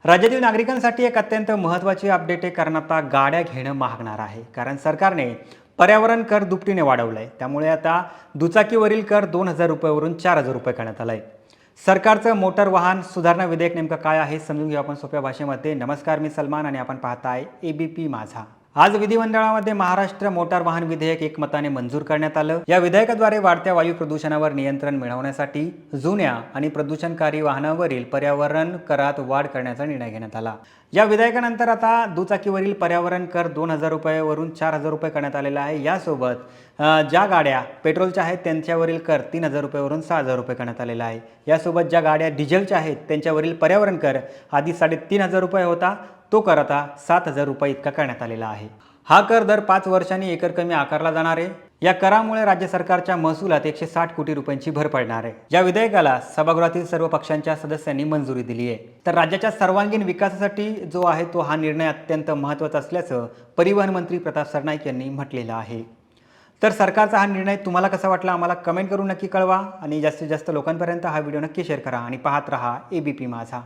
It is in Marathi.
राज्यातील नागरिकांसाठी एक अत्यंत महत्त्वाची अपडेट आहे, कारण आता गाड्या घेणं महागणार आहे. कारण सरकारने पर्यावरण कर दुपटीने वाढवला आहे. त्यामुळे आता दुचाकीवरील कर 2,000 रुपयावरून 4,000 रुपये करण्यात आला आहे. सरकारचं मोटर वाहन सुधारणा विधेयक नेमकं काय आहे समजून घेऊ आपण सोप्या भाषेमध्ये. नमस्कार, मी सलमान आणि आपण पाहताय ABP माझा. आज विधिमंडळामध्ये महाराष्ट्र मोटार वाहन विधेयक एकमताने मंजूर करण्यात आलं. या विधेयकाद्वारे वाढत्या वायू प्रदूषणावर नियंत्रण मिळवण्यासाठी जुन्या आणि प्रदूषणकारी वाहनांवरील पर्यावरण करात वाढ करण्याचा निर्णय घेण्यात आला. या विधेयकानंतर आता दुचाकीवरील पर्यावरण कर 2,000 रुपयावरून 4,000 रुपये करण्यात आलेला आहे. यासोबत ज्या गाड्या पेट्रोलच्या आहेत त्यांच्यावरील कर 3,000 रुपयावरून 6,000 रुपये करण्यात आलेला आहे. यासोबत ज्या गाड्या डिझेलच्या आहेत त्यांच्यावरील पर्यावरण कर आधी 3,500 रुपये होता, तो कर आता 7,000 रुपये इतका करण्यात आलेला आहे. हा कर दर 5 वर्षांनी एकर कमी आकारला जाणार आहे. या करामुळे राज्य सरकारच्या महसुलात 160 कोटी रुपयांची भर पडणार आहे. या विधेयकाला सभागृहातील सर्व पक्षांच्या सदस्यांनी मंजुरी दिली आहे. तर राज्याच्या सर्वांगीण विकासासाठी जो आहे तो हा निर्णय अत्यंत महत्त्वाचा असल्याचं परिवहन मंत्री प्रताप सरनाईक यांनी म्हटलेलं आहे. तर सरकारचा हा निर्णय तुम्हाला कसा वाटला आम्हाला कमेंट करून नक्की कळवा आणि जास्तीत जास्त लोकांपर्यंत हा व्हिडिओ नक्की शेअर करा आणि पाहत रहा ABP माझा.